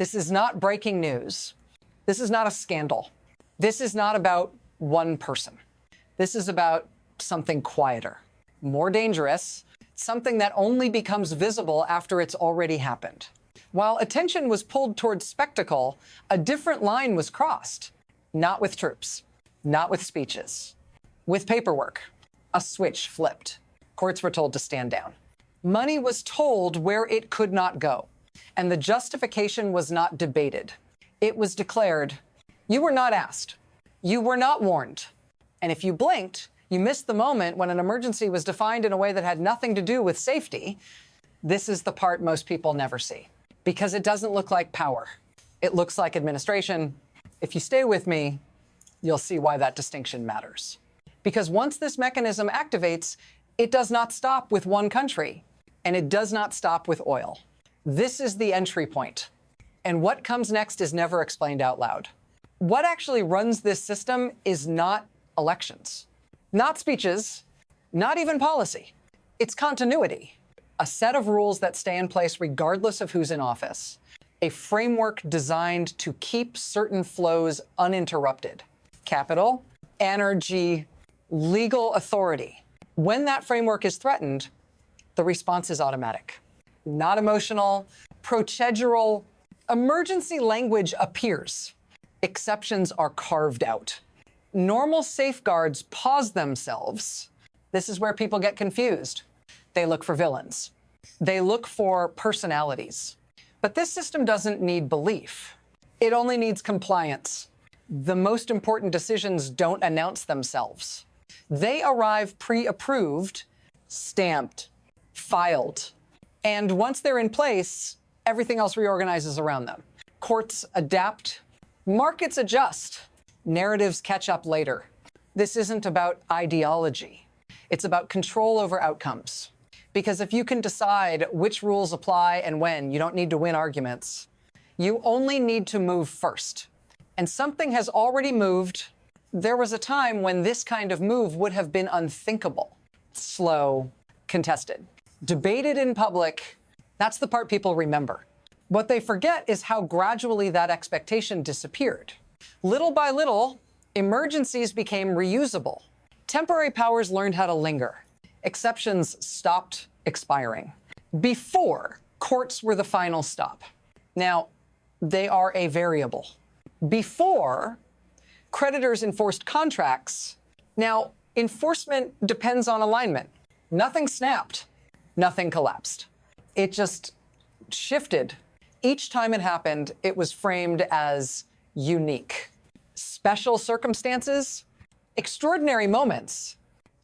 This is not breaking news. This is not a scandal. This is not about one person. This is about something quieter, more dangerous, something that only becomes visible after it's already happened. While attention was pulled towards spectacle, a different line was crossed. Not with troops, not with speeches, with paperwork. A switch flipped. Courts were told to stand down. Money was told where it could not go, and the justification was not debated. It was declared, you were not asked, you were not warned, and if you blinked, you missed the moment when an emergency was defined in a way that had nothing to do with safety. This is the part most people never see, because it doesn't look like power. It looks like administration. If you stay with me, you'll see why that distinction matters. Because once this mechanism activates, it does not stop with one country, and it does not stop with oil. This is the entry point, and what comes next is never explained out loud. What actually runs this system is not elections, not speeches, not even policy. It's continuity, a set of rules that stay in place regardless of who's in office, a framework designed to keep certain flows uninterrupted. Capital, energy, legal authority. When that framework is threatened, the response is automatic, not emotional, procedural. Emergency language appears. Exceptions are carved out. Normal safeguards pause themselves. This is where people get confused. They look for villains. They look for personalities. But this system doesn't need belief. It only needs compliance. The most important decisions don't announce themselves. They arrive pre-approved, stamped, filed. And once they're in place, everything else reorganizes around them. Courts adapt, markets adjust, narratives catch up later. This isn't about ideology. It's about control over outcomes. Because if you can decide which rules apply and when, you don't need to win arguments. You only need to move first. And something has already moved. There was a time when this kind of move would have been unthinkable. Slow, contested, debated in public. That's the part people remember. What they forget is how gradually that expectation disappeared. Little by little, emergencies became reusable. Temporary powers learned how to linger. Exceptions stopped expiring. Before, courts were the final stop. Now, they are a variable. Before, creditors enforced contracts. Now, enforcement depends on alignment. Nothing snapped. Nothing collapsed. It just shifted. Each time it happened, it was framed as unique. Special circumstances, extraordinary moments.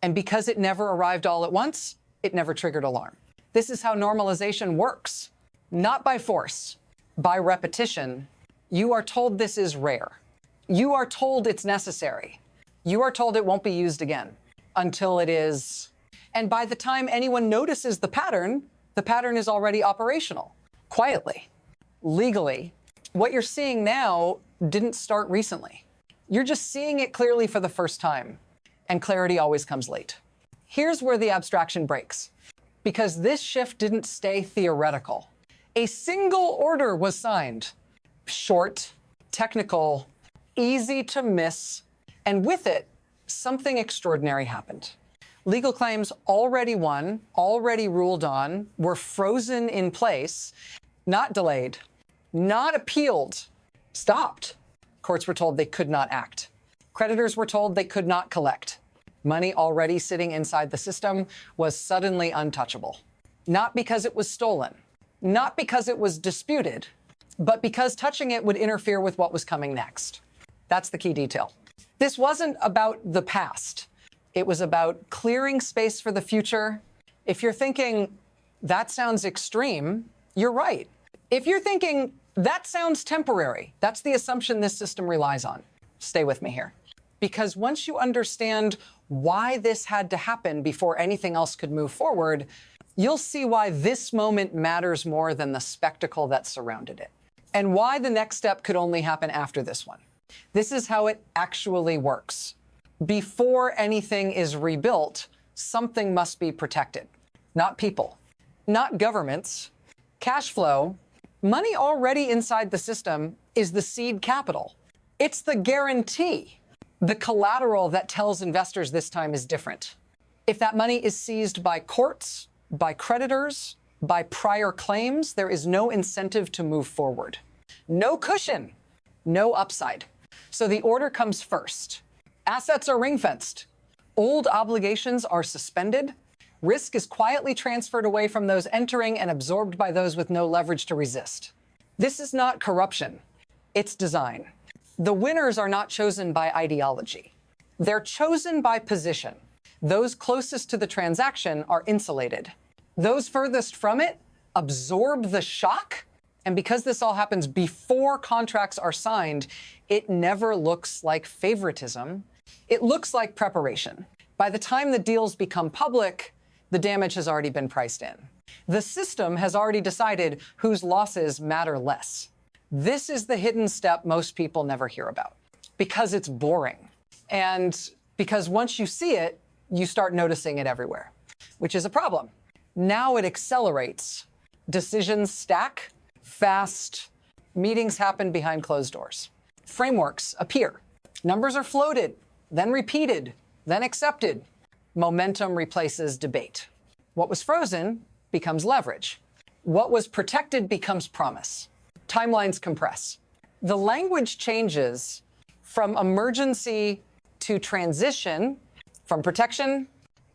And because it never arrived all at once, it never triggered alarm. This is how normalization works. Not by force, by repetition. You are told this is rare. You are told it's necessary. You are told it won't be used again until it is. And by the time anyone notices the pattern is already operational, quietly, legally. What you're seeing now didn't start recently. You're just seeing it clearly for the first time, and clarity always comes late. Here's where the abstraction breaks, because this shift didn't stay theoretical. A single order was signed, short, technical, easy to miss, and with it, something extraordinary happened. Legal claims already won, already ruled on, were frozen in place, not delayed, not appealed, stopped. Courts were told they could not act. Creditors were told they could not collect. Money already sitting inside the system was suddenly untouchable. Not because it was stolen, not because it was disputed, but because touching it would interfere with what was coming next. That's the key detail. This wasn't about the past. It was about clearing space for the future. If you're thinking, that sounds extreme, you're right. If you're thinking, that sounds temporary, that's the assumption this system relies on. Stay with me here. Because once you understand why this had to happen before anything else could move forward, you'll see why this moment matters more than the spectacle that surrounded it, and why the next step could only happen after this one. This is how it actually works. Before anything is rebuilt, something must be protected. Not people, not governments, cash flow, Money already inside the system is the seed capital. It's the guarantee, the collateral that tells investors this time is different. If that money is seized by courts, by creditors, by prior claims, there is no incentive to move forward. No cushion, no upside. So the order comes first. Assets are ring-fenced. Old obligations are suspended. Risk is quietly transferred away from those entering and absorbed by those with no leverage to resist. This is not corruption. It's design. The winners are not chosen by ideology. They're chosen by position. Those closest to the transaction are insulated. Those furthest from it absorb the shock. And because this all happens before contracts are signed, it never looks like favoritism. It looks like preparation. By the time the deals become public, the damage has already been priced in. The system has already decided whose losses matter less. This is the hidden step most people never hear about because it's boring. And because once you see it, you start noticing it everywhere, which is a problem. Now it accelerates. Decisions stack fast. Meetings happen behind closed doors. Frameworks appear. Numbers are floated, then repeated, then accepted. Momentum replaces debate. What was frozen becomes leverage. What was protected becomes promise. Timelines compress. The language changes from emergency to transition, from protection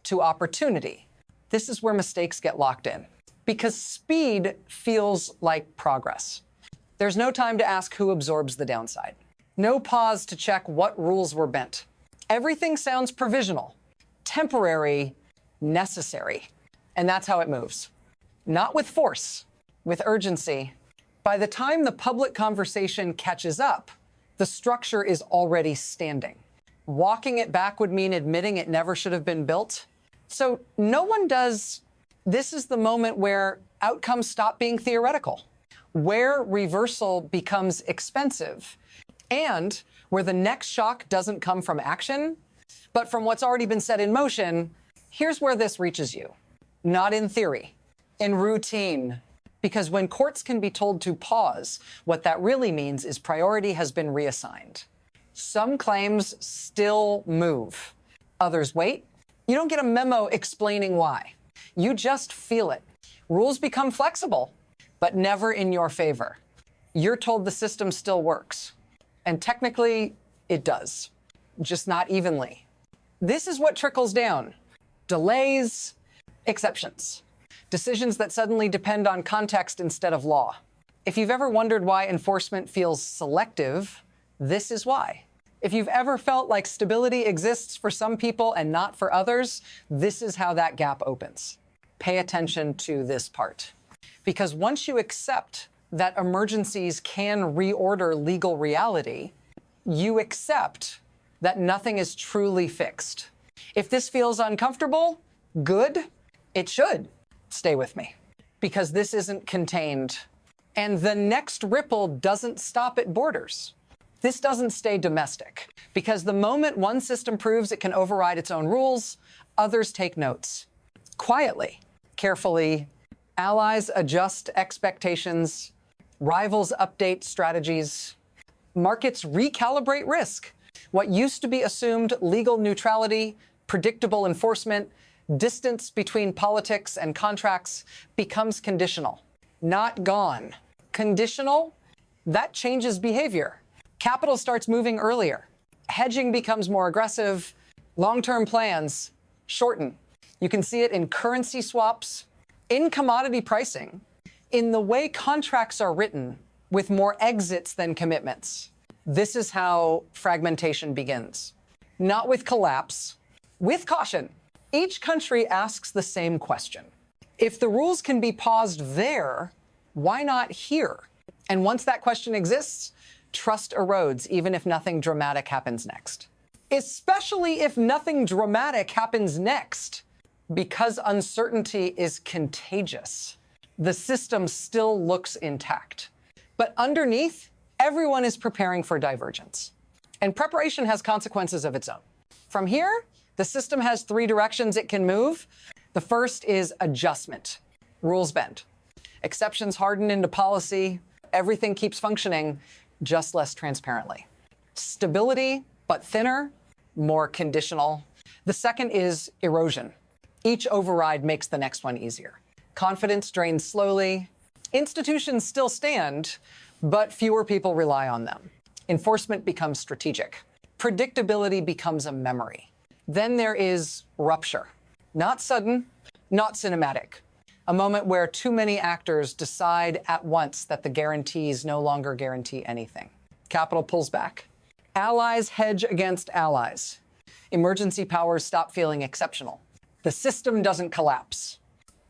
to opportunity. This is where mistakes get locked in because speed feels like progress. There's no time to ask who absorbs the downside. No pause to check what rules were bent. Everything sounds provisional, temporary, necessary. And that's how it moves. Not with force, with urgency. By the time the public conversation catches up, the structure is already standing. Walking it back would mean admitting it never should have been built. So no one does. This is the moment where outcomes stop being theoretical, where reversal becomes expensive, and where the next shock doesn't come from action, but from what's already been set in motion. Here's where this reaches you. Not in theory, in routine. Because when courts can be told to pause, what that really means is priority has been reassigned. Some claims still move. Others wait. You don't get a memo explaining why. You just feel it. Rules become flexible, but never in your favor. You're told the system still works. And technically, it does, just not evenly. This is what trickles down. Delays, exceptions. Decisions that suddenly depend on context instead of law. If you've ever wondered why enforcement feels selective, this is why. If you've ever felt like stability exists for some people and not for others, this is how that gap opens. Pay attention to this part. Because once you accept that emergencies can reorder legal reality, you accept that nothing is truly fixed. If this feels uncomfortable, good, it should. Stay with me, because this isn't contained. And the next ripple doesn't stop at borders. This doesn't stay domestic, because the moment one system proves it can override its own rules, others take notes. Quietly, carefully, allies adjust expectations, rivals update strategies, markets recalibrate risk. What used to be assumed legal neutrality, predictable enforcement, distance between politics and contracts becomes conditional, not gone. Conditional, that changes behavior. Capital starts moving earlier. Hedging becomes more aggressive. Long-term plans shorten. You can see it in currency swaps, in commodity pricing, in the way contracts are written with more exits than commitments. This is how fragmentation begins. Not with collapse, with caution. Each country asks the same question. If the rules can be paused there, why not here? And once that question exists, trust erodes, even if nothing dramatic happens next. Especially if nothing dramatic happens next, because uncertainty is contagious. The system still looks intact. But underneath, everyone is preparing for divergence. And preparation has consequences of its own. From here, the system has 3 directions it can move. The first is adjustment. Rules bend. Exceptions harden into policy. Everything keeps functioning, just less transparently. Stability, but thinner, more conditional. The second is erosion. Each override makes the next one easier. Confidence drains slowly. Institutions still stand, but fewer people rely on them. Enforcement becomes strategic. Predictability becomes a memory. Then there is rupture. Not sudden, not cinematic. A moment where too many actors decide at once that the guarantees no longer guarantee anything. Capital pulls back. Allies hedge against allies. Emergency powers stop feeling exceptional. The system doesn't collapse.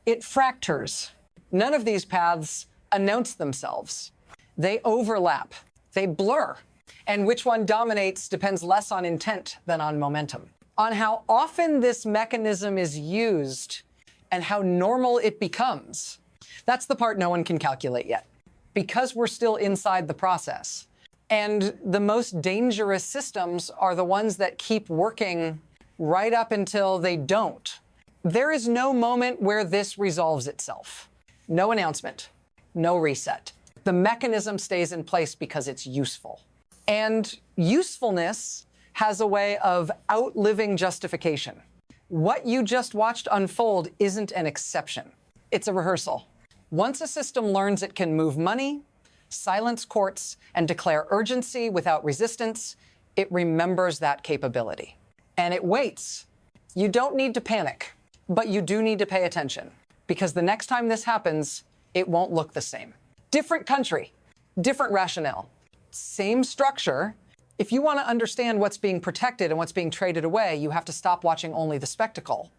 It fractures. None of these paths announce themselves. They overlap. They blur. And which one dominates depends less on intent than on momentum. On how often this mechanism is used and how normal it becomes. That's the part no one can calculate yet, because we're still inside the process. And the most dangerous systems are the ones that keep working right up until they don't. There is no moment where this resolves itself. No announcement, no reset. The mechanism stays in place because it's useful. And usefulness has a way of outliving justification. What you just watched unfold isn't an exception. It's a rehearsal. Once a system learns it can move money, silence courts, and declare urgency without resistance, it remembers that capability. And it waits. You don't need to panic, but you do need to pay attention, because the next time this happens, it won't look the same. Different country, different rationale, same structure. If you want to understand what's being protected and what's being traded away, you have to stop watching only the spectacle.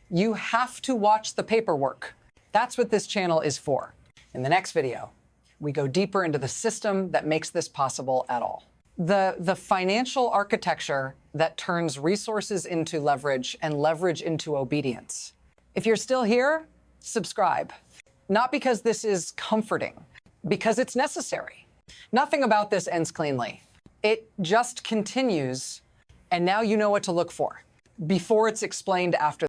You have to watch the paperwork. That's what this channel is for. In the next video, we go deeper into the system that makes this possible at all. The financial architecture that turns resources into leverage and leverage into obedience. If you're still here, subscribe. Not because this is comforting, because it's necessary. Nothing about this ends cleanly. It just continues, and now you know what to look for before it's explained after.